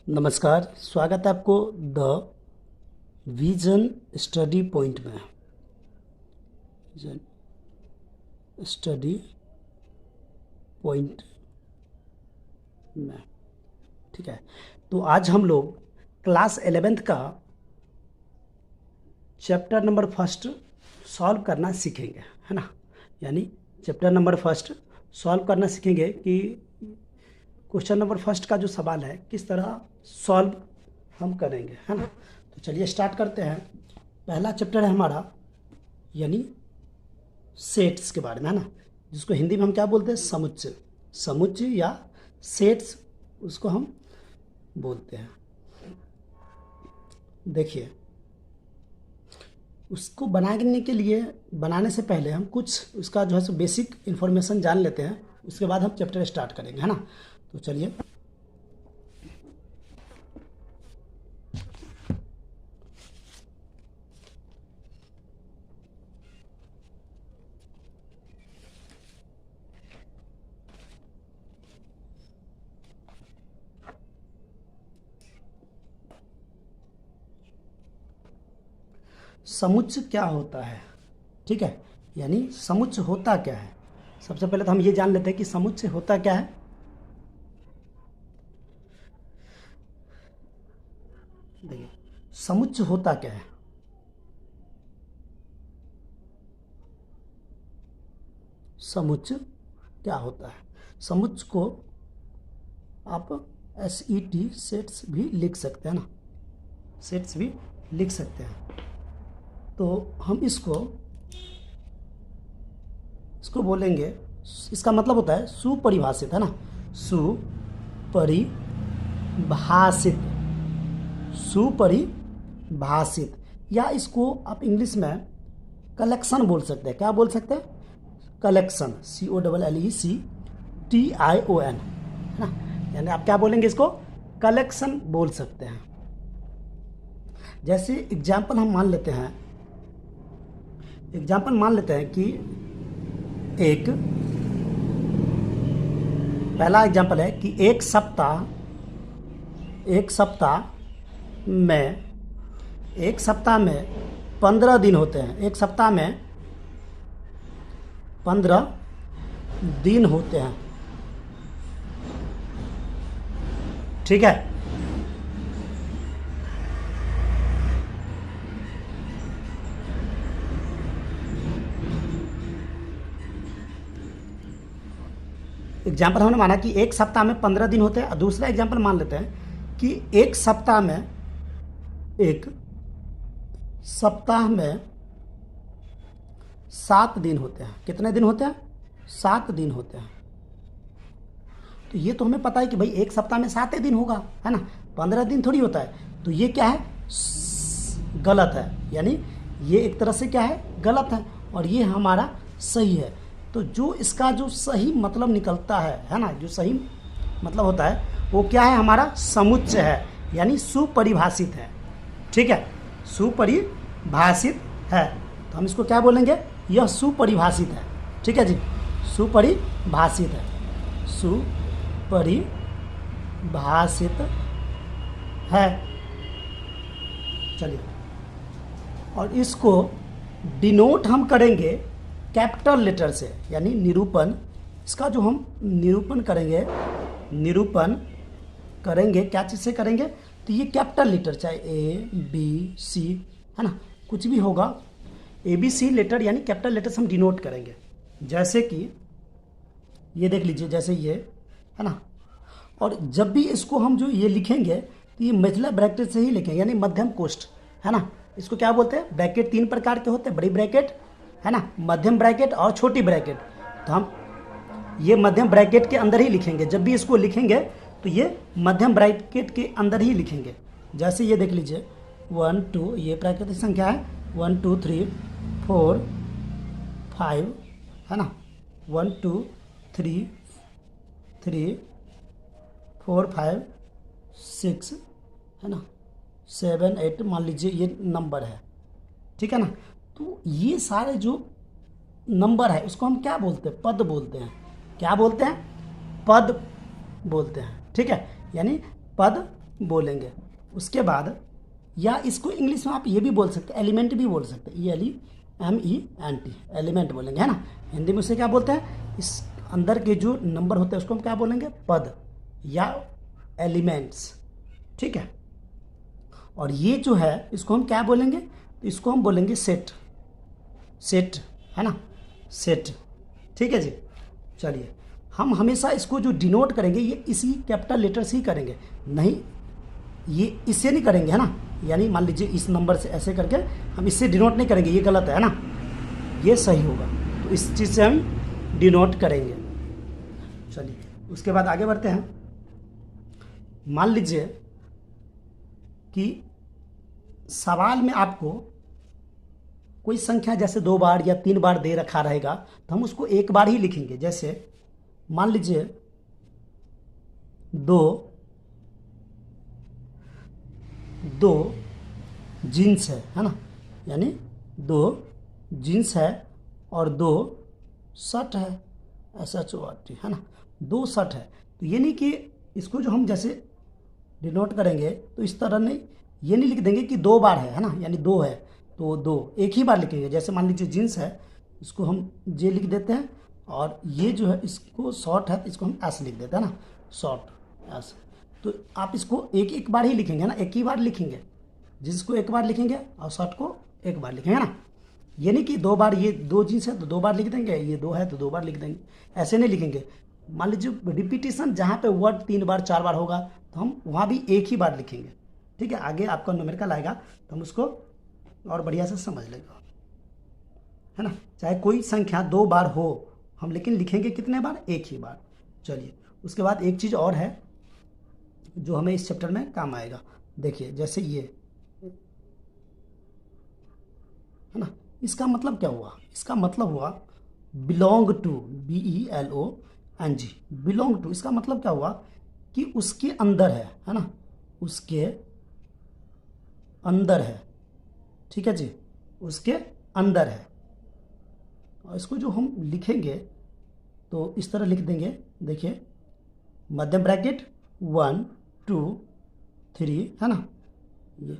नमस्कार, स्वागत है आपको द विजन स्टडी पॉइंट में। विजन स्टडी पॉइंट में, ठीक है। तो आज हम लोग क्लास 11th का चैप्टर नंबर फर्स्ट सॉल्व करना सीखेंगे, है ना। यानी चैप्टर नंबर फर्स्ट सॉल्व करना सीखेंगे कि क्वेश्चन नंबर फर्स्ट का जो सवाल है किस तरह सॉल्व हम करेंगे, है ना। तो चलिए स्टार्ट करते हैं। पहला चैप्टर है हमारा यानी सेट्स के बारे में, है ना, जिसको हिंदी में हम क्या बोलते हैं, समुच्चय। समुच्चय या सेट्स उसको हम बोलते हैं। देखिए, उसको बनाने के लिए, बनाने से पहले हम कुछ उसका जो है सो बेसिक इन्फॉर्मेशन जान लेते हैं, उसके बाद हम चैप्टर स्टार्ट करेंगे, है ना। तो चलिए समुच्चय क्या होता है, ठीक है। यानी समुच्चय होता क्या है। सबसे पहले तो हम ये जान लेते हैं कि समुच्चय होता क्या है। देखिए, समुच्चय होता क्या है। समुच्चय क्या होता है। समुच्चय को आप SET सेट्स भी लिख सकते हैं ना, सेट्स भी लिख सकते हैं। तो हम इसको बोलेंगे, इसका मतलब होता है सुपरिभाषित, है ना। सुपरिभाषित, सुपरिभाषित, या इसको आप इंग्लिश में कलेक्शन बोल सकते हैं। क्या बोल सकते हैं, कलेक्शन, COLLECTION, है ना। यानी आप क्या बोलेंगे, इसको कलेक्शन बोल सकते हैं। जैसे एग्जाम्पल हम मान लेते हैं, कि एक, पहला एग्जाम्पल है कि एक सप्ताह में 15 दिन होते हैं। एक सप्ताह में 15 दिन होते हैं, ठीक है। एग्जाम्पल हमने माना कि एक सप्ताह में 15 दिन होते हैं। और दूसरा एग्जाम्पल मान लेते हैं कि एक सप्ताह में 7 दिन होते हैं। कितने दिन होते हैं, 7 दिन होते हैं। तो ये तो हमें पता है कि भाई एक सप्ताह में 7 दिन होगा, है ना, 15 दिन थोड़ी होता है। तो ये क्या है, गलत है। यानी ये एक तरह से क्या है, गलत है, और ये हमारा सही है। तो जो इसका जो सही मतलब निकलता है ना, जो सही मतलब होता है वो क्या है, हमारा समुच्चय है, यानी सुपरिभाषित है, ठीक है। सुपरिभाषित है, तो हम इसको क्या बोलेंगे, यह सुपरिभाषित है, ठीक है जी। सुपरिभाषित है, सुपरिभाषित है। चलिए, और इसको डिनोट हम करेंगे कैपिटल लेटर से, यानी निरूपण। इसका जो हम निरूपण करेंगे क्या चीज़ से करेंगे, तो ये कैपिटल लेटर, चाहे ABC, है ना, कुछ भी होगा, ABC लेटर यानी कैपिटल लेटर से हम डिनोट करेंगे। जैसे कि ये देख लीजिए, जैसे ये, है ना। और जब भी इसको हम जो ये लिखेंगे तो ये मझला ब्रैकेट से ही लिखेंगे, यानी मध्यम कोष्ठ, है ना। इसको क्या बोलते हैं, ब्रैकेट 3 प्रकार के होते हैं, बड़ी ब्रैकेट, है ना, मध्यम ब्रैकेट और छोटी ब्रैकेट। तो हम ये मध्यम ब्रैकेट के अंदर ही लिखेंगे। जब भी इसको लिखेंगे तो ये मध्यम ब्रैकेट के अंदर ही लिखेंगे। जैसे ये देख लीजिए, 1 2, ये प्राकृतिक संख्या है, 1 2 3 4 5, है ना, 1 2 3 4 5 6, है ना, 7 8, मान लीजिए ये नंबर है, ठीक है ना। तो ये सारे जो नंबर है उसको हम क्या बोलते हैं, पद बोलते हैं। क्या बोलते हैं, पद बोलते हैं, ठीक है। यानी पद बोलेंगे। उसके बाद या इसको इंग्लिश में आप ये भी बोल सकते हैं, एलिमेंट भी बोल सकते हैं, ELEMENT, एलिमेंट बोलेंगे, है ना। हिंदी में उसे क्या बोलते हैं, इस अंदर के जो नंबर होते हैं उसको हम क्या बोलेंगे, पद या एलिमेंट्स, ठीक है। और ये जो है इसको हम क्या बोलेंगे, तो इसको हम बोलेंगे सेट, है ना, सेट, ठीक है जी। चलिए हम हमेशा इसको जो डिनोट करेंगे ये इसी कैपिटल लेटर से ही करेंगे, नहीं ये इससे नहीं करेंगे, है ना। यानी मान लीजिए इस नंबर से ऐसे करके हम इससे डिनोट नहीं करेंगे, ये गलत है ना, ये सही होगा। तो इस चीज़ से हम डिनोट करेंगे। चलिए उसके बाद आगे बढ़ते हैं। मान लीजिए कि सवाल में आपको कोई संख्या जैसे 2 बार या 3 बार दे रखा रहेगा, तो हम उसको एक बार ही लिखेंगे। जैसे मान लीजिए 2 जीन्स है ना, यानी 2 जीन्स है और 2 शर्ट है, SHORT, है ना, 2 शर्ट है। तो ये नहीं कि इसको जो हम जैसे डिनोट करेंगे तो इस तरह नहीं, ये नहीं लिख देंगे कि 2 बार है ना, यानी 2 है तो 2 एक ही बार लिखेंगे। जैसे मान लीजिए जीन्स है, इसको हम जे लिख देते हैं, और ये जो है इसको शॉर्ट है तो इसको हम एस लिख देते हैं ना, शॉर्ट एस। तो आप इसको एक एक बार ही लिखेंगे ना, एक ही बार लिखेंगे, जिसको एक बार लिखेंगे और शॉर्ट को एक बार लिखेंगे ना। ये नहीं कि 2 बार, ये 2 जीन्स है तो 2 बार लिख देंगे, ये 2 है तो 2 बार लिख देंगे, ऐसे नहीं लिखेंगे। मान लीजिए रिपीटिशन जहाँ पे वर्ड 3 बार 4 बार होगा तो हम वहाँ भी एक ही बार लिखेंगे, ठीक है। आगे आपका न्यूमेरिकल आएगा तो हम उसको और बढ़िया से समझ लेंगे, है ना। चाहे कोई संख्या 2 बार हो हम लेकिन लिखेंगे कितने बार, एक ही बार। चलिए उसके बाद एक चीज़ और है जो हमें इस चैप्टर में काम आएगा। देखिए जैसे ये है ना, इसका मतलब क्या हुआ, इसका मतलब हुआ belong to, BELONG, belong to. इसका मतलब क्या हुआ कि उसके अंदर है ना, उसके अंदर है, ठीक है जी, उसके अंदर है। और इसको जो हम लिखेंगे तो इस तरह लिख देंगे, देखिए मध्यम ब्रैकेट 1 2 3, है ना, ये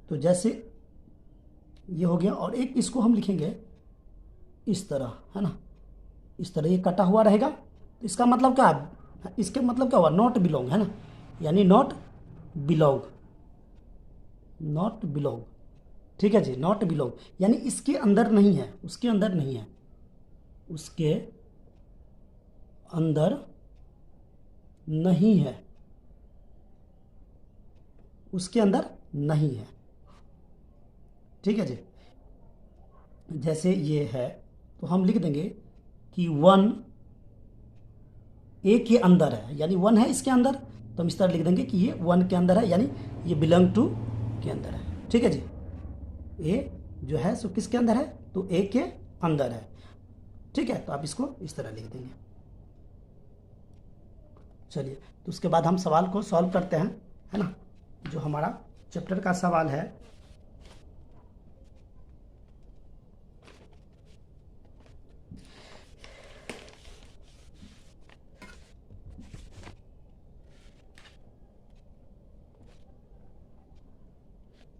तो जैसे ये हो गया। और एक इसको हम लिखेंगे इस तरह, है ना, इस तरह ये कटा हुआ रहेगा। तो इसका मतलब क्या है, इसके मतलब क्या हुआ, नॉट बिलोंग, है ना, यानी नॉट बिलोंग, ठीक है जी, नॉट बिलोंग यानी इसके अंदर नहीं है, उसके अंदर नहीं है, उसके अंदर नहीं है, उसके अंदर नहीं है, ठीक है जी। जैसे ये है तो हम लिख देंगे कि 1 ए के अंदर है, यानी 1 है इसके अंदर, तो हम इस तरह लिख देंगे कि ये 1 के अंदर है, यानी ये बिलोंग टू के अंदर है, ठीक है जी। ए जो है सो किसके अंदर है, तो ए के अंदर है, ठीक है। तो आप इसको इस तरह लिख देंगे। चलिए तो उसके बाद हम सवाल को सॉल्व करते हैं, है ना। जो हमारा चैप्टर का सवाल है,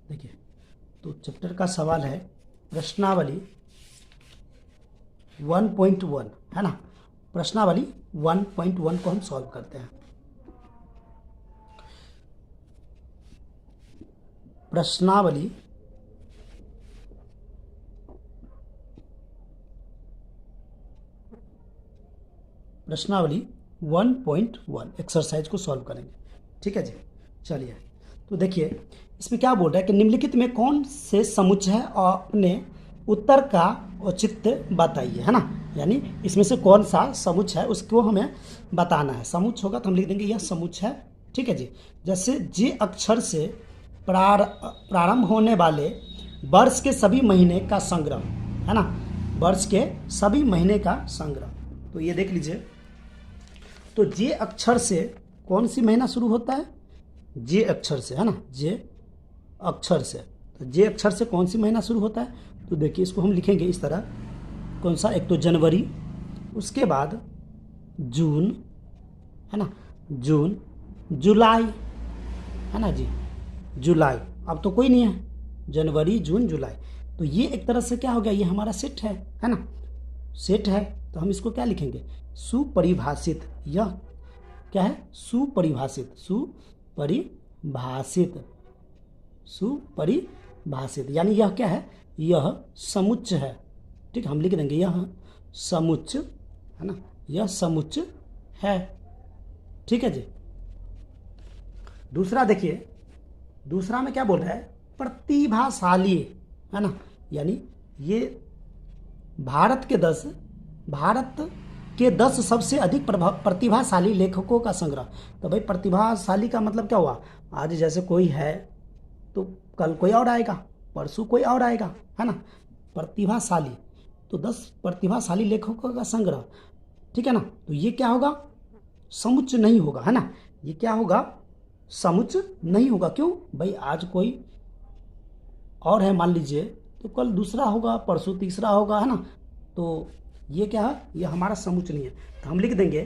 देखिए तो चैप्टर का सवाल है प्रश्नावली 1.1, है ना। प्रश्नावली 1.1 को हम सॉल्व करते हैं। प्रश्नावली 1.1 एक्सरसाइज को सॉल्व करेंगे, ठीक है जी। चलिए तो देखिए इसमें क्या बोल रहा है कि निम्नलिखित में कौन से समुच्चय अपने उत्तर का औचित्य बताइए, है ना, यानी इसमें से कौन सा समुच्चय है उसको हमें बताना है। समुच्चय होगा तो हम लिख देंगे यह समुच्चय है, ठीक है जी। जैसे जे अक्षर से प्रारंभ होने वाले वर्ष के सभी महीने का संग्रह, है ना, वर्ष के सभी महीने का संग्रह। तो ये देख लीजिए, तो जे अक्षर से कौन सी महीना शुरू होता है, जे अक्षर से, है ना, जे अक्षर से। तो जे अक्षर से कौन सी महीना शुरू होता है, तो देखिए इसको हम लिखेंगे इस तरह, कौन सा, एक तो जनवरी, उसके बाद जून, है ना, जून, जुलाई, है ना जी, जुलाई, अब तो कोई नहीं है, जनवरी जून जुलाई, तो ये एक तरह से क्या हो गया, ये हमारा सेट है ना, सेट है। तो हम इसको क्या लिखेंगे, सुपरिभाषित। यह क्या है, सुपरिभाषित, सुपरिभाषित, सुपरिभाषित, यानी यह क्या है, यह समुच्च है। ठीक, हम लिख देंगे यह समुच्च, है ना, यह समुच्च है। ठीक है जी। दूसरा देखिए, दूसरा में क्या बोल रहा है, प्रतिभाशाली, है ना, यानी ये भारत के 10 सबसे अधिक प्रतिभाशाली लेखकों का संग्रह। तो भाई प्रतिभाशाली का मतलब क्या हुआ, आज जैसे कोई है तो कल कोई और आएगा, परसों कोई और आएगा, है ना, प्रतिभाशाली, तो 10 प्रतिभाशाली लेखकों का संग्रह। ठीक है ना, तो ये क्या होगा, समुच्च नहीं होगा, है ना, ये क्या होगा, समुच्च नहीं होगा। क्यों भाई, आज कोई और है मान लीजिए, तो कल दूसरा होगा, परसों तीसरा होगा, है ना, तो ये क्या है, ये हमारा समुच्च नहीं है। तो हम लिख देंगे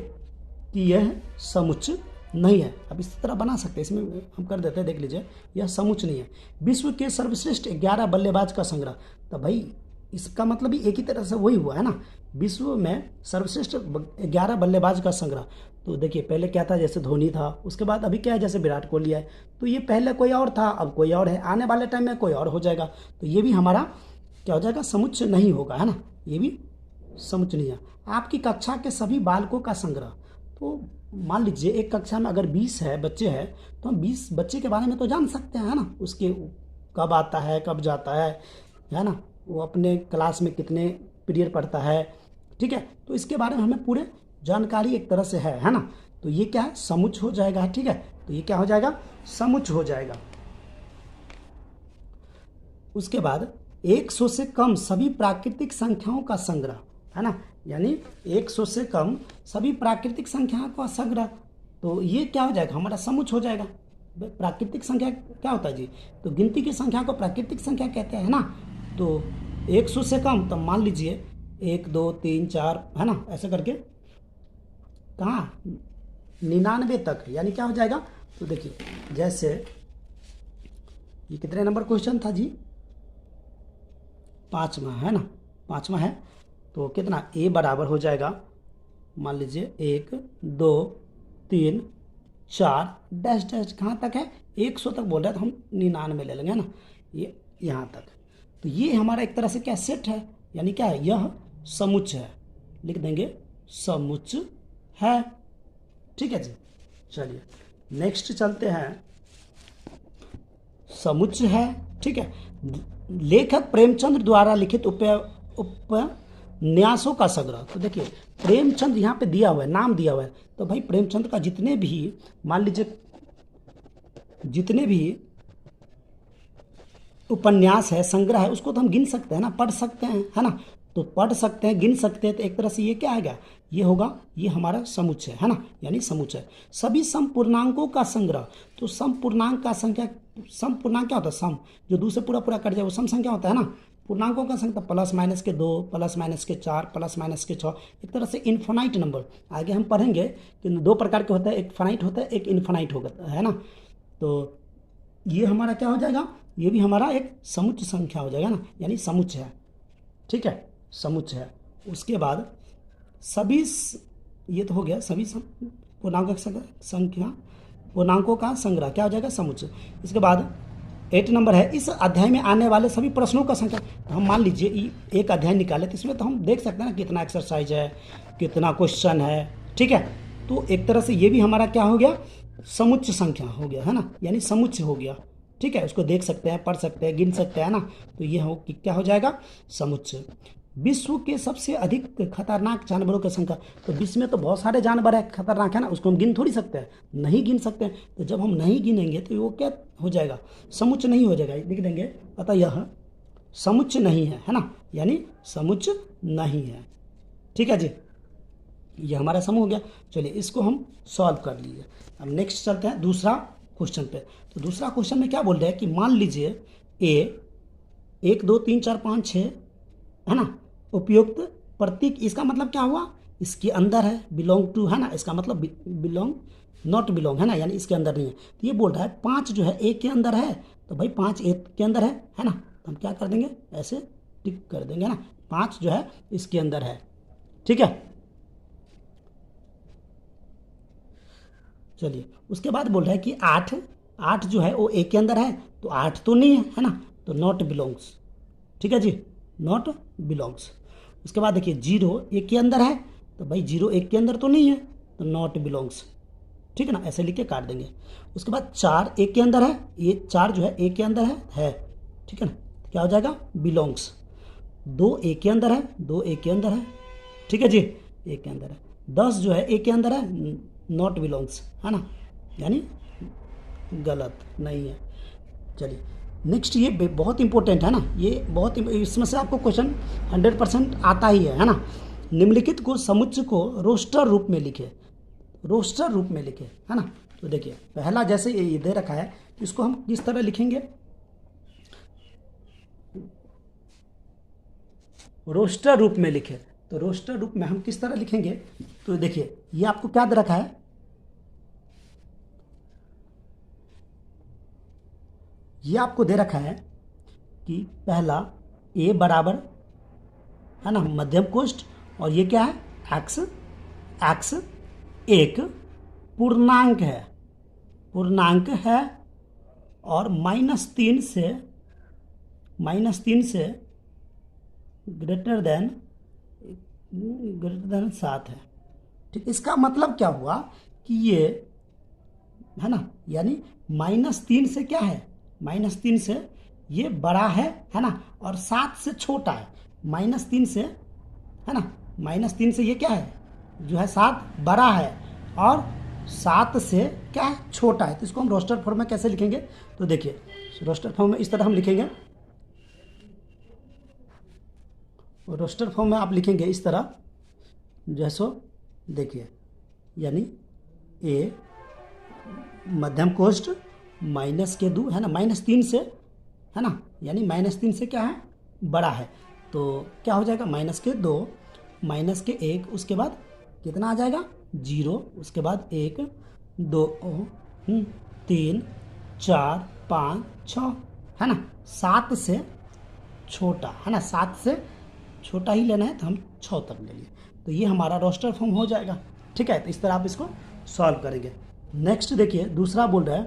कि यह समुच्च नहीं है। अब इस तरह बना सकते हैं, इसमें हम कर देते हैं, देख लीजिए, यह समुच्च नहीं है। विश्व के सर्वश्रेष्ठ 11 बल्लेबाज का संग्रह। तो भाई इसका मतलब भी एक ही तरह से वही हुआ, है ना, विश्व में सर्वश्रेष्ठ 11 बल्लेबाज का संग्रह। तो देखिए पहले क्या था, जैसे धोनी था, उसके बाद अभी क्या है, जैसे विराट कोहली है, तो ये पहले कोई और था, अब कोई और है, आने वाले टाइम में कोई और हो जाएगा। तो ये भी हमारा क्या हो जाएगा, समुच्च नहीं होगा, है ना, ये भी समुच्च नहीं है। आपकी कक्षा के सभी बालकों का संग्रह। तो मान लीजिए एक कक्षा में अगर 20 है बच्चे हैं, तो हम 20 बच्चे के बारे में तो जान सकते हैं, है ना, उसके कब आता है कब जाता है ना, वो अपने क्लास में कितने पीरियड पढ़ता है। ठीक है, तो इसके बारे में हमें पूरे जानकारी एक तरह से है ना, तो ये क्या है, समुच्च हो जाएगा। ठीक है, तो ये क्या हो जाएगा, समुच्च हो जाएगा। उसके बाद 100 से कम सभी प्राकृतिक संख्याओं का संग्रह, है ना, यानी 100 से कम सभी प्राकृतिक संख्याओं का संग्रह, तो ये क्या हो जाएगा, हमारा समुच्च हो जाएगा। प्राकृतिक संख्या क्या होता है जी, तो गिनती की संख्या को प्राकृतिक संख्या कहते हैं ना। तो 100 से कम, तो मान लीजिए 1 2 3 4, है ना, ऐसे करके कहाँ 99 तक, यानी क्या हो जाएगा, तो देखिए जैसे ये कितने नंबर क्वेश्चन था जी, 5वां, है ना, 5वां है, तो कितना ए बराबर हो जाएगा, मान लीजिए 1 2 3 4 डैश डैश, कहाँ तक है, 100 तक बोल रहा है, तो हम 99 ले लेंगे, है ना, ये यहाँ तक। तो ये हमारा एक तरह से क्या सेट है, यानी क्या है, यह समुच्च है, लिख देंगे समुच्च है। ठीक है जी, चलिए नेक्स्ट चलते हैं, समुच्च है। ठीक है, लेखक प्रेमचंद द्वारा लिखित उपन्यासों का संग्रह। तो देखिए प्रेमचंद यहाँ पे दिया हुआ है, नाम दिया हुआ है, तो भाई प्रेमचंद का जितने भी, मान लीजिए जितने भी उपन्यास है, संग्रह है, उसको तो हम गिन सकते हैं ना, पढ़ सकते हैं, है ना, तो पढ़ सकते हैं, गिन सकते हैं, तो एक तरह से ये क्या आएगा, ये होगा, ये हमारा समुच्चय है ना, यानी समुच्चय। सभी समपूर्णांकों का संग्रह। तो समपूर्णांक का संख्या, समपूर्णांक क्या होता है, सम जो दूसरे पूरा पूरा कट जाए वो सम संख्या होता है ना। पूर्णांकों का संख्या प्लस माइनस के 2, प्लस माइनस के 4, प्लस माइनस के 6, एक तरह से इन्फिनाइट नंबर। आगे हम पढ़ेंगे कि 2 प्रकार के होता है, एक फाइनाइट होता है, एक इन्फिनाइट होता है ना। तो ये हमारा क्या हो जाएगा, ये भी हमारा एक समुच्च संख्या हो जाएगा ना, यानी समुच्च है। ठीक है, समुच्च है। उसके बाद सभी, ये तो हो गया, सभी पूर्णांकों की संख्या, पूर्णांकों का संग्रह क्या हो जाएगा, समुच्च। इसके बाद 8 नंबर है, इस अध्याय में आने वाले सभी प्रश्नों का संख्या। तो हम मान लीजिए एक अध्याय निकाले, तो इसमें तो हम देख सकते हैं ना कितना एक्सरसाइज है, कितना क्वेश्चन है। ठीक है, तो एक तरह से ये भी हमारा क्या हो गया, समुच्च संख्या हो गया, है ना, यानी समुच्च हो गया। ठीक है, उसको देख सकते हैं, पढ़ सकते हैं, गिन सकते हैं ना, तो ये हो कि क्या हो जाएगा, समुच्च। विश्व के सबसे अधिक खतरनाक जानवरों की संख्या। तो विश्व में तो बहुत सारे जानवर है खतरनाक, है ना, उसको हम गिन थोड़ी सकते हैं, नहीं गिन सकते हैं। तो जब हम नहीं गिनेंगे तो वो क्या हो जाएगा, समुच्च नहीं हो जाएगा, लिख देंगे, अतः यह समुच्च नहीं है, है ना, यानी समुच्च नहीं है। ठीक है जी, ये हमारा सम हो गया। चलिए इसको हम सॉल्व कर लीजिए। अब नेक्स्ट चलते हैं दूसरा क्वेश्चन पे। तो दूसरा क्वेश्चन में क्या बोल रहे हैं कि मान लीजिए ए 1 2 3 4 5 6, है ना, उपयुक्त प्रतीक। इसका मतलब क्या हुआ, इसके अंदर है, बिलोंग टू है ना, इसका मतलब बिलोंग नॉट बिलोंग है ना, यानी इसके अंदर नहीं है। तो ये बोल रहा है 5 जो है ए के अंदर है, तो भाई 5 ए के अंदर है ना, तो हम क्या कर देंगे, ऐसे टिक कर देंगे ना, 5 जो है इसके अंदर है। ठीक है, चलिए उसके बाद बोल रहा है कि 8 जो है वो ए के अंदर है, तो 8 तो नहीं है ना, तो नॉट बिलोंग्स। ठीक है जी, नॉट बिलोंग्स। उसके बाद देखिए 0 ए के अंदर है, तो भाई 0 ए के अंदर तो नहीं है, तो नॉट बिलोंग्स। ठीक है ना, ऐसे लिख के काट देंगे। उसके बाद 4 ए के अंदर है, ये 4 जो है ए के अंदर है। ठीक है ना, तो क्या हो जाएगा, बिलोंग्स। 2 ए के अंदर है, 2 ए के अंदर है। ठीक है जी, ए के अंदर है। 10 जो है ए के अंदर है, नॉट बिलोंग्स है ना, यानी गलत नहीं है। चलिए नेक्स्ट, ये बहुत इंपॉर्टेंट है ना, ये बहुत इसमें से आपको क्वेश्चन 100% आता ही है ना। निम्नलिखित को समुच्चय को रोस्टर रूप में लिखे, रोस्टर रूप में लिखे है ना। तो देखिए पहला जैसे ये दे रखा है, इसको हम किस तरह लिखेंगे, रोस्टर रूप में लिखे। तो रोस्टर रूप में हम किस तरह लिखेंगे, तो देखिए ये आपको क्या दे रखा है, ये आपको दे रखा है कि पहला ए बराबर है ना मध्यम कोष्ठ, और ये क्या है, एक्स। एक्स एक पूर्णांक है, और -3 से ग्रेटर देन 7 है। ठीक, इसका मतलब क्या हुआ कि ये है ना, यानी -3 से क्या है, -3 से ये बड़ा है ना, और 7 से छोटा है। -3 से है ना, -3 से ये क्या है, जो है 7 बड़ा है, और 7 से क्या है, छोटा है। तो इसको हम रोस्टर फॉर्म में कैसे लिखेंगे, तो देखिए रोस्टर फॉर्म में इस तरह हम लिखेंगे, रोस्टर फॉर्म में आप लिखेंगे इस तरह, जैसो देखिए, यानी ए मध्यम कोष्ठ -2 है ना, -3 से है ना, यानी -3 से क्या है, बड़ा है। तो क्या हो जाएगा, -2 -1, उसके बाद कितना आ जाएगा, 0, उसके बाद 1 2 3 4 5 6 है ना, 7 से छोटा है ना, 7 से छोटा ही लेना है, तो हम 6 तक ले लिए। तो ये हमारा रोस्टर फॉर्म हो जाएगा। ठीक है, तो इस तरह आप इसको सॉल्व करेंगे। नेक्स्ट देखिए दूसरा बोल रहा है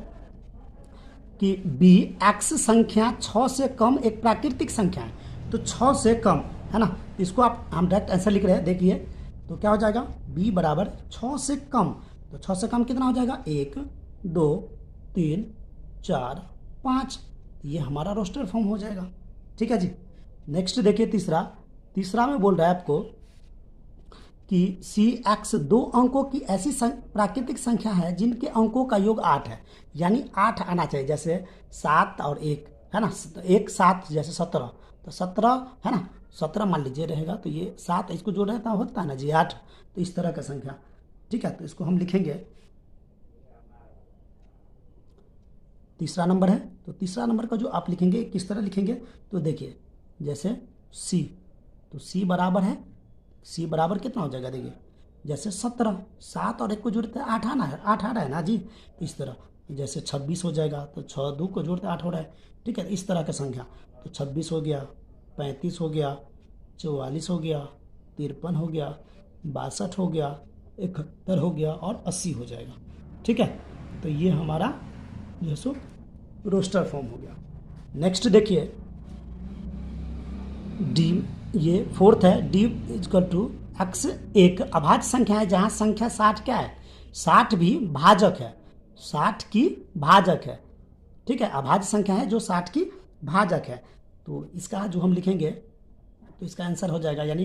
कि बी एक्स संख्या 6 से कम एक प्राकृतिक संख्या है। तो 6 से कम है ना, इसको हम डायरेक्ट आंसर लिख रहे हैं। देखिए तो क्या हो जाएगा, बी बराबर 6 से कम, तो 6 से कम कितना हो जाएगा, 1 2 3 4 5, ये हमारा रोस्टर फॉर्म हो जाएगा। ठीक है जी। नेक्स्ट देखिए तीसरा में बोल रहा है आपको कि सी एक्स 2 अंकों की ऐसी प्राकृतिक संख्या है जिनके अंकों का योग 8 है, यानी 8 आना चाहिए। जैसे 7 और 1 है ना, 1 7 जैसे 17, तो 17 है ना, 17 मान लीजिए रहेगा, तो ये 7 इसको जो रहता होता है ना जी 8, तो इस तरह का संख्या। ठीक है, तो इसको हम लिखेंगे, तीसरा नंबर है, तो तीसरा नंबर का जो आप लिखेंगे किस तरह लिखेंगे, तो देखिए जैसे सी, तो सी बराबर है, सी बराबर कितना हो जाएगा, देखिए जैसे 17, 7 और 1 को जोड़ते हैं 8 आना है, 8 आ रहा है ना जी, इस तरह जैसे 26 हो जाएगा, तो 6 2 को जोड़ते 8 हो रहा है। ठीक है, इस तरह का संख्या, तो 26 हो गया, 35 हो गया, 44 हो गया, 53 हो गया, 62 हो गया, 71 हो गया, और 80 हो जाएगा। ठीक है, तो ये हमारा जो है सो रोस्टर फॉर्म हो गया। नेक्स्ट देखिए डी, ये फोर्थ है, डी इजकल टू एक्स एक अभाज्य संख्या है जहाँ संख्या 60 क्या है, 60 भी भाजक है, 60 की भाजक है। ठीक है, अभाज्य संख्या है जो 60 की भाजक है। तो इसका जो हम लिखेंगे, तो इसका आंसर हो जाएगा, यानी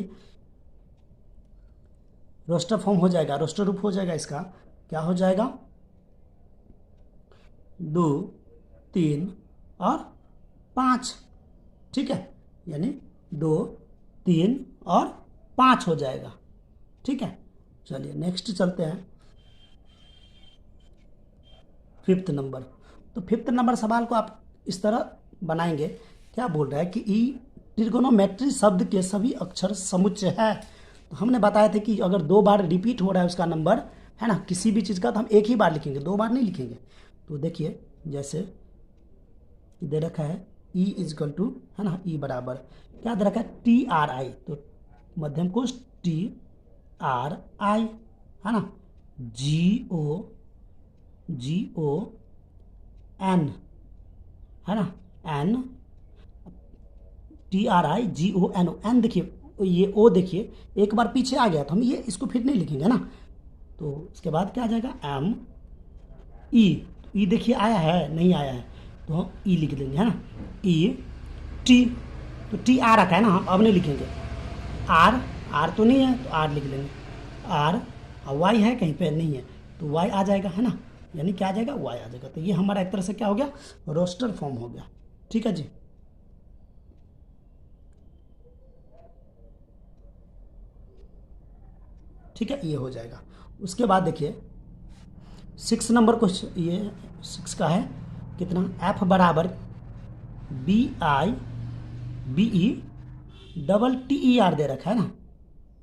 रोस्टर फॉर्म हो जाएगा, रोस्टर रूप हो जाएगा। इसका क्या हो जाएगा, 2 3 और 5। ठीक है, यानी 2 3 और 5 हो जाएगा। ठीक है, चलिए नेक्स्ट चलते हैं फिफ्थ नंबर। तो फिफ्थ नंबर सवाल को आप इस तरह बनाएंगे, क्या बोल रहा है कि ई ट्रिगोनोमेट्री शब्द के सभी अक्षर समुच्चय है। तो हमने बताया था कि अगर 2 बार रिपीट हो रहा है उसका नंबर, है ना, किसी भी चीज़ का, तो हम एक ही बार लिखेंगे, 2 बार नहीं लिखेंगे। तो देखिए जैसे दे रखा है ई इजकल टू, है ना, ई बराबर क्या दे रखा है, टी आर आई, तो मध्यम कोश टी आर आई, है ना, जी ओ एन, है ना, N, T R I G O N O, N देखिए ये ओ देखिए एक बार पीछे आ गया, तो हम ये इसको फिर नहीं लिखेंगे ना। तो इसके बाद क्या आ जाएगा, एम ई, ई देखिए आया है नहीं आया है, तो हम ई लिख देंगे, है ना, ई टी, तो टी आ रखा है ना, हम अब नहीं लिखेंगे। आर, आर तो नहीं है तो आर लिख लेंगे, आर, और वाई है कहीं पे नहीं है तो वाई आ जाएगा, है ना, यानी क्या आ जाएगा, वाई आ जाएगा। तो ये हमारा एक तरह से क्या हो गया, रोस्टर फॉर्म हो गया। ठीक है जी। ठीक है, ये हो जाएगा। उसके बाद देखिए 6 नंबर क्वेश्चन, ये 6 का है कितना, एफ बराबर B I B E double T E R दे रखा है ना,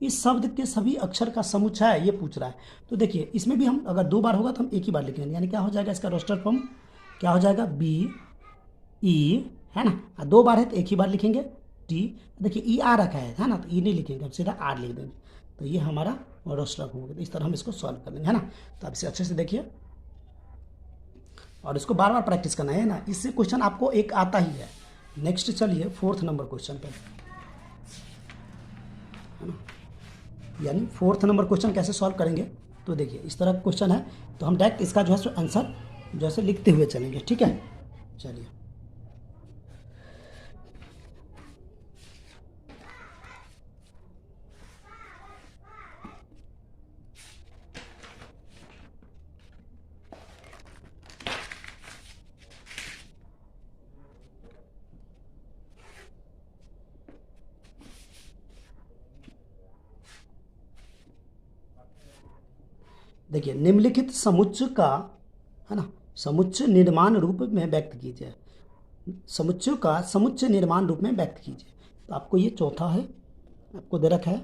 इस शब्द के सभी अक्षर का समुच्चय है, ये पूछ रहा है। तो देखिए इसमें भी हम अगर 2 बार होगा तो हम एक ही बार लिखेंगे, यानी क्या हो जाएगा इसका रोस्टर फॉर्म, क्या हो जाएगा, बी ई, है ना, 2 बार है तो एक ही बार लिखेंगे, टी, देखिए ई आ रखा है ना, तो ई नहीं लिखेंगे, हम सीधा आर लिख देंगे। तो ये हमारा रोस्टर फॉर्म होगा। तो इस तरह हम इसको सॉल्व कर लेंगे, है ना। तो आप इसे अच्छे से देखिए और इसको बार बार प्रैक्टिस करना है ना, इससे क्वेश्चन आपको एक आता ही है। नेक्स्ट चलिए 4th नंबर क्वेश्चन पे, है ना, यानी 4th नंबर क्वेश्चन कैसे सॉल्व करेंगे। तो देखिए इस तरह का क्वेश्चन है, तो हम डायरेक्ट इसका जो है सो आंसर जैसे लिखते हुए चलेंगे। ठीक है, चलिए देखिए निम्नलिखित समुच्चय का, है ना, समुच्चय निर्माण रूप में व्यक्त कीजिए, समुच्चय का समुच्चय निर्माण रूप में व्यक्त कीजिए। तो आपको ये चौथा है, आपको दे रखा है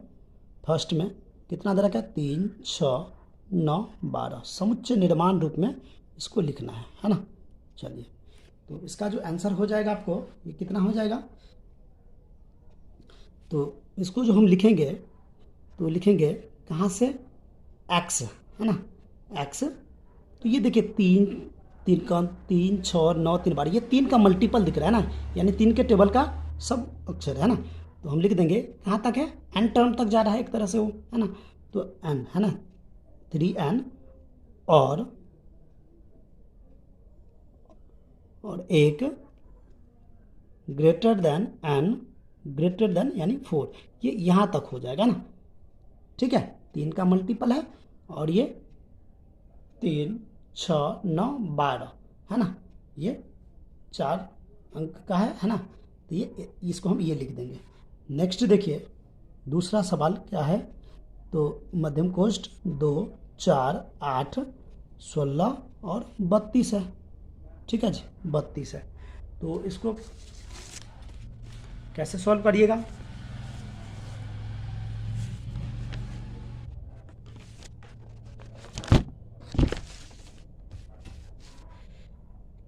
फर्स्ट में कितना दे रखा है, 3 6 9 12, समुच्चय निर्माण रूप में इसको लिखना है ना। चलिए तो इसका जो आंसर हो जाएगा आपको ये कितना हो जाएगा, तो इसको जो हम लिखेंगे तो लिखेंगे कहाँ से, एक्स, है ना, एक्स। तो ये देखिए 3 6 9 3 बार, ये 3 का मल्टीपल दिख रहा है ना, यानी 3 के टेबल का सब अक्षर है ना। तो हम लिख देंगे कहाँ तक है, एन टर्म तक जा रहा है एक तरह से वो, है ना, तो एन, है ना, 3n और एक greater than N, greater than यानी 4, ये यहाँ तक हो जाएगा ना। ठीक है, 3 का मल्टीपल है और ये 3 6 9 12, है ना, ये 4 अंक का है ना। तो ये इसको हम ये लिख देंगे। नेक्स्ट देखिए दूसरा सवाल क्या है, तो मध्यम कोष्ठ 2 4 8 16 और 32 है। ठीक है जी, 32 है। तो इसको कैसे सॉल्व करिएगा,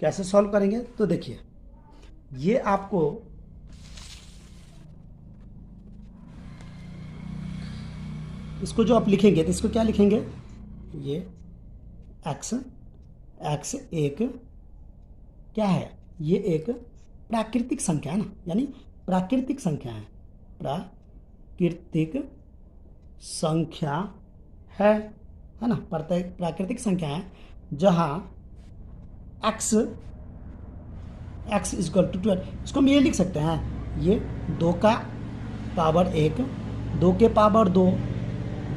कैसे सॉल्व करेंगे, तो देखिए ये आपको इसको जो आप लिखेंगे तो इसको क्या लिखेंगे, ये एक्स, एक्स एक क्या है, ये एक प्राकृतिक संख्या है ना, यानी प्राकृतिक संख्या है, प्राकृतिक संख्या है ना, प्राकृतिक संख्या है जहाँ एक्स इजक्वल टू 12। इसको हम ये लिख सकते हैं, ये 2 का पावर 1, 2 के पावर 2,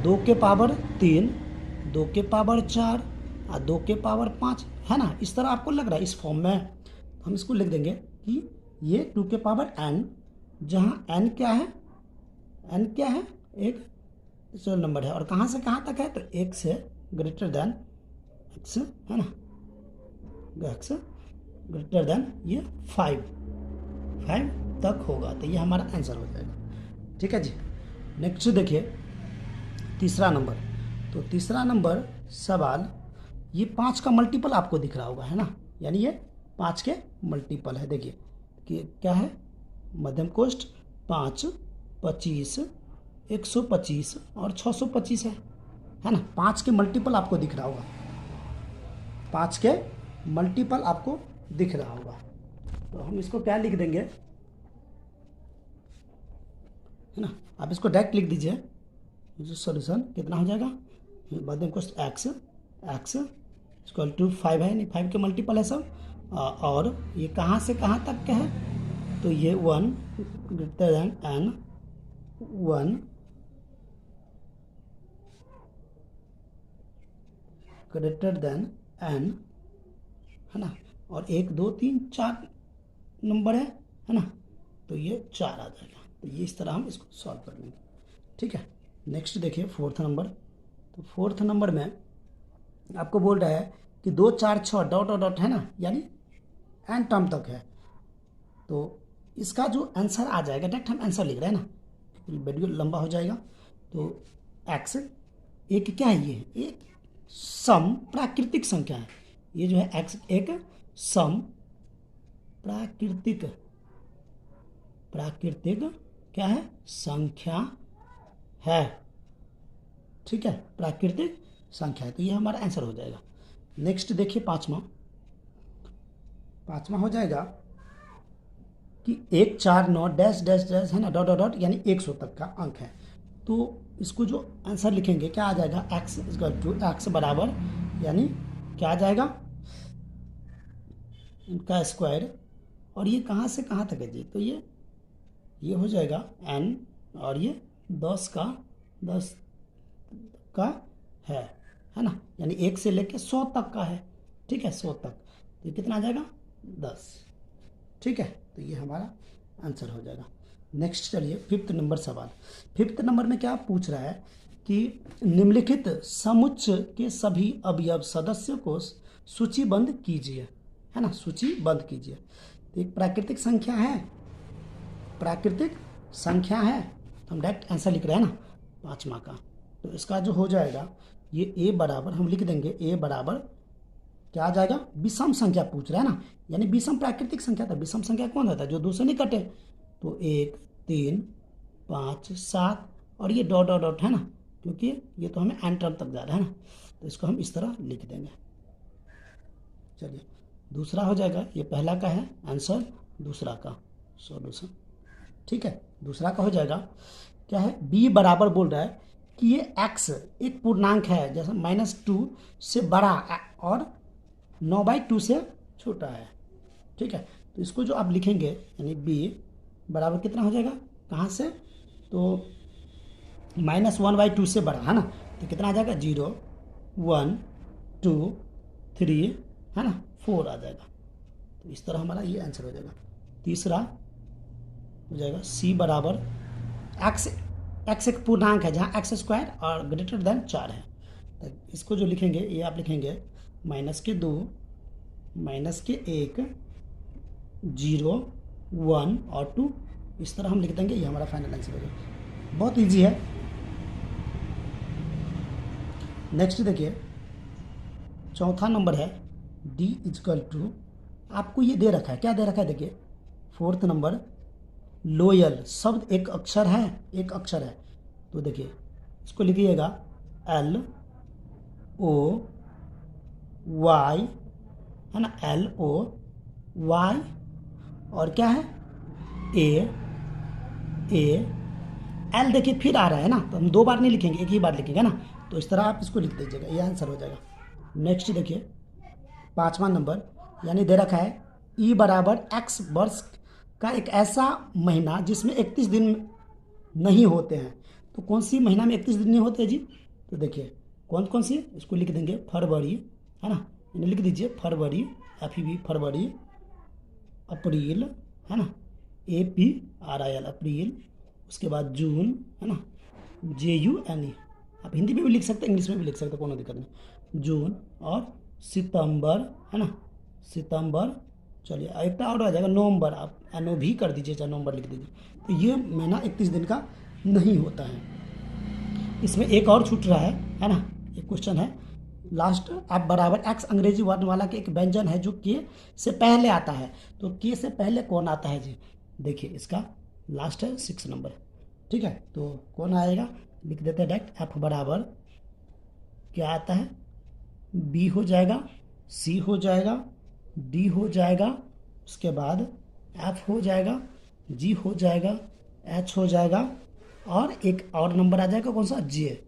2 के पावर 3, 2 के पावर 4 और 2 के पावर 5, है ना। इस तरह आपको लग रहा है इस फॉर्म में, तो हम इसको लिख देंगे कि ये 2 के पावर n, जहाँ n क्या है, n क्या है, एक नेचुरल नंबर है और कहाँ से कहाँ तक है, तो 1 से ग्रेटर देन x, है ना, x ग्रेटर देन ये 5 तक होगा। तो ये हमारा आंसर हो जाएगा। ठीक है जी। नेक्स्ट देखिए तीसरा नंबर, तो तीसरा नंबर सवाल, ये 5 का मल्टीपल आपको दिख रहा होगा, है ना, यानी ये 5 के मल्टीपल है। देखिए कि क्या है, मध्यम कोष्ठ 5, 25, 125 और 625 है ना। 5 के मल्टीपल आपको दिख रहा होगा, 5 के मल्टीपल आपको दिख रहा होगा, तो हम इसको क्या लिख देंगे, है ना। आप इसको डायरेक्ट लिख दीजिए, सॉल्यूशन कितना हो जाएगा, मध्यम कोष्ठ x इक्वल टू 5 है, नहीं 5 के मल्टीपल है सब, और ये कहाँ से कहाँ तक का है, तो ये 1 greater than n 1 greater than n, है ना, और 1 2 3 4 नंबर है ना, तो ये 4 आ जाएगा। तो ये इस तरह हम इसको सॉल्व कर लेंगे, ठीक है। नेक्स्ट देखिए फोर्थ नंबर, तो फोर्थ नंबर में आपको बोल रहा है कि 2 4 6 डॉट डॉट डॉट, है ना, यानी एन टर्म तक है, तो इसका जो आंसर आ जाएगा, डायरेक्ट हम आंसर लिख रहे हैं ना, वीडियो लंबा हो जाएगा। तो एक्स एक क्या है, ये एक सम प्राकृतिक संख्या है, ये जो है एक्स एक सम प्राकृतिक क्या है, संख्या है, ठीक है, प्राकृतिक संख्या है, तो ये हमारा आंसर हो जाएगा। नेक्स्ट देखिए पांचवा हो जाएगा कि 1 4 9 डैश डैश डैश, है ना, डॉट डॉट डॉट, यानी 100 तक का अंक है, तो इसको जो आंसर लिखेंगे क्या आ जाएगा, x इक्वल टू एक्स बराबर, यानी क्या आ जाएगा, इनका स्क्वायर, और ये कहाँ से कहाँ तक है जी, तो ये हो जाएगा n, और ये 10 का है ना, यानी 1 से लेके 100 तक का है, ठीक है, 100 तक, तो ये कितना आ जाएगा 10, ठीक है, तो ये हमारा आंसर हो जाएगा। नेक्स्ट चलिए फिफ्थ नंबर सवाल, फिफ्थ नंबर में क्या पूछ रहा है कि निम्नलिखित समुच्चय के सभी अवयव सदस्यों को सूचीबद्ध कीजिए, है ना, सूचीबद्ध कीजिए। तो एक प्राकृतिक संख्या है, तो हम डायरेक्ट आंसर लिख रहे हैं ना पांचवा का, तो इसका जो हो जाएगा ये a बराबर, हम लिख देंगे a बराबर क्या आ जाएगा, विषम संख्या पूछ रहा है ना, यानी विषम प्राकृतिक संख्या, था विषम संख्या कौन होता है, जो 2 से नहीं कटे, तो 1 3 5 7 और ये डॉट डॉट डॉट, है ना, क्योंकि ये तो हमें एन टर्म तक जा रहा है ना, तो इसको हम इस तरह लिख देंगे। चलिए दूसरा हो जाएगा, ये पहला का है आंसर, दूसरा का सॉल्यूशन, ठीक है। दूसरा का हो जाएगा क्या है, b बराबर बोल रहा है कि ये x एक पूर्णांक है, जैसे -2 से बड़ा और 9/2 से छोटा है, ठीक है, तो इसको जो आप लिखेंगे, यानी b बराबर कितना हो जाएगा, कहाँ से, तो -1/2 से बड़ा, है ना, तो कितना आ जाएगा, 0 1 2 3, है ना, 4 आ जाएगा, तो इस तरह हमारा ये आंसर हो जाएगा। तीसरा हो जाएगा c बराबर x एक पूर्णांक है जहाँ x स्क्वायर और ग्रेटर देन 4 है, तो इसको जो लिखेंगे, ये आप लिखेंगे -2 -1 0 1 और 2, इस तरह हम लिख देंगे, ये हमारा फाइनल आंसर हो जाएगा। बहुत इजी है। नेक्स्ट देखिए चौथा नंबर है d इक्वल टू, आपको ये दे रखा है, क्या दे रखा है, देखिए फोर्थ नंबर, लोयल शब्द एक अक्षर है, तो देखिए इसको लिखिएगा LOY, है ना, LOY, और क्या है L, देखिए फिर आ रहा है ना, तो हम 2 बार नहीं लिखेंगे, एक ही बार लिखेंगे ना, तो इस तरह आप इसको लिख दीजिएगा, ये आंसर हो जाएगा। नेक्स्ट देखिए पांचवा नंबर, यानी दे रखा है E बराबर x वर्ष का एक ऐसा महीना जिसमें 31 दिन नहीं होते हैं, तो कौन सी महीना में 31 दिन नहीं होते हैं जी, तो देखिए कौन कौन सी, इसको लिख देंगे फरवरी, है ना, इन्हें लिख दीजिए फरवरी, FEB फरवरी, अप्रैल, है ना, APRIL अप्रैल, उसके बाद जून, है ना, JUNE, आप हिंदी में भी लिख सकते हैं, इंग्लिश में भी लिख सकते हैं, कोई दिक्कत नहीं, जून, और सितंबर, है ना, सितंबर, चलिए एक और आ जाएगा नवंबर, आप NO भी कर दीजिए, चाहे नवंबर लिख दीजिए, तो ये महीना 31 दिन का नहीं होता है। इसमें एक और छूट रहा है ना। एक क्वेश्चन है लास्ट, एफ बराबर एक्स अंग्रेजी वर्ण वाला के एक व्यंजन है जो के से पहले आता है, तो के से पहले कौन आता है जी? देखिए इसका लास्ट है 6 नंबर, ठीक है। तो कौन आएगा, लिख देते हैं डायरेक्ट, एफ बराबर क्या आता है, बी हो जाएगा, सी हो जाएगा, डी हो जाएगा, उसके बाद एफ हो जाएगा, जी हो जाएगा, एच हो जाएगा, और एक और नंबर आ जाएगा कौन सा, जे।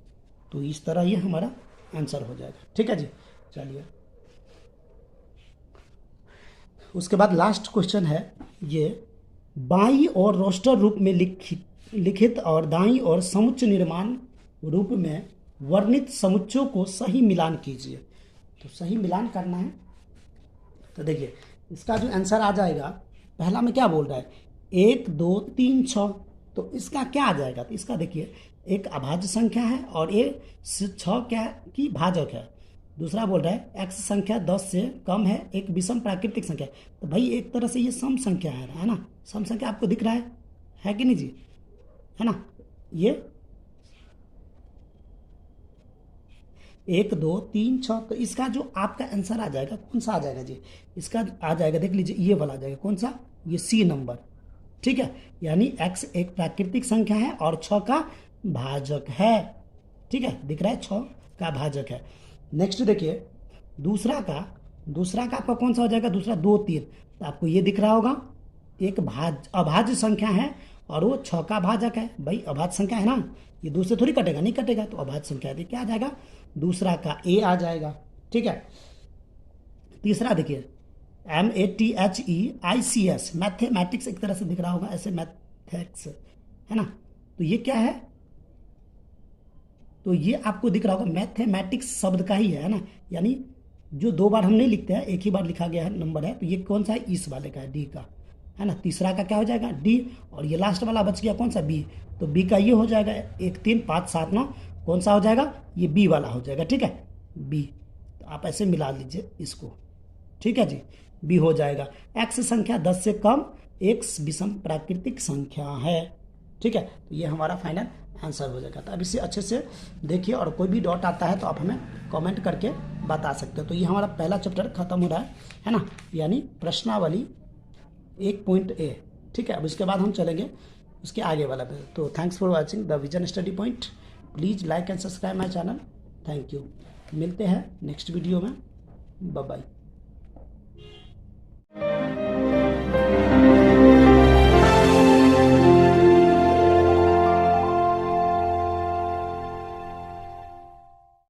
तो इस तरह ये हमारा आंसर हो जाएगा, ठीक है जी। चलिए उसके बाद लास्ट क्वेश्चन है ये, बाईं और रोस्टर रूप में लिखित और दाईं और समुच्चय निर्माण रूप में वर्णित समुच्चयों को सही मिलान कीजिए। तो सही मिलान करना है, तो देखिए इसका जो आंसर आ जाएगा, पहला में क्या बोल रहा है, 1 2 3 6, तो इसका क्या आ जाएगा, तो इसका देखिए एक अभाज्य संख्या है और ये 6 क्या की भाजक है। दूसरा बोल रहा है x संख्या 10 से कम है, एक विषम प्राकृतिक संख्या है। तो भाई एक तरह से ये सम संख्या है ना, सम संख्या आपको दिख रहा है कि नहीं जी, है ना। ये 1 2 3 6, तो इसका जो आपका आंसर आ जाएगा कौन सा आ जाएगा जी, इसका आ जाएगा, देख लीजिए ये वाला आ जाएगा कौन सा, ये सी नंबर, ठीक है। यानी x एक प्राकृतिक संख्या है और 6 का भाजक है, ठीक है, दिख रहा है 6 का भाजक है। नेक्स्ट देखिए दूसरा का आपका कौन सा हो जाएगा, दूसरा 2 3, तो आपको ये दिख रहा होगा एक अभाज्य संख्या है और वो 6 का भाजक है। भाई अभाज्य संख्या है ना, ये दूसरे थोड़ी कटेगा, नहीं कटेगा, तो अभाज्य संख्या है, क्या आ जाएगा, दूसरा का ए आ जाएगा, ठीक है। तीसरा देखिए MATHEICS, मैथमेटिक्स एक तरह से दिख रहा होगा ऐसे, मैथ्स है ना, तो ये क्या है, तो ये आपको दिख रहा होगा मैथमेटिक्स शब्द का ही है ना, यानी जो 2 बार हम नहीं लिखते हैं, एक ही बार लिखा गया है नंबर है, तो ये कौन सा है, इस वाले का है, डी का, है ना। तीसरा का क्या हो जाएगा, डी, और ये लास्ट वाला बच गया कौन सा, बी, तो बी का ये हो जाएगा 1 3 5 7 9, कौन सा हो जाएगा, ये बी वाला हो जाएगा, ठीक है, बी। तो आप ऐसे मिला लीजिए इसको, ठीक है जी, बी हो जाएगा। एक्स संख्या 10 से कम एक विषम प्राकृतिक संख्या है, ठीक है, तो ये हमारा फाइनल आंसर हो जाएगा। तो अब इसे अच्छे से देखिए, और कोई भी डाउट आता है तो आप हमें कमेंट करके बता सकते हो। तो ये हमारा पहला चैप्टर खत्म हो रहा है ना, यानी प्रश्नावली 1.A, ठीक है। अब इसके बाद हम चलेंगे उसके आगे वाला पे। तो thanks for watching the vision study point, please like and subscribe my channel, thank you. मिलते हैं नेक्स्ट वीडियो में, बाय बाय।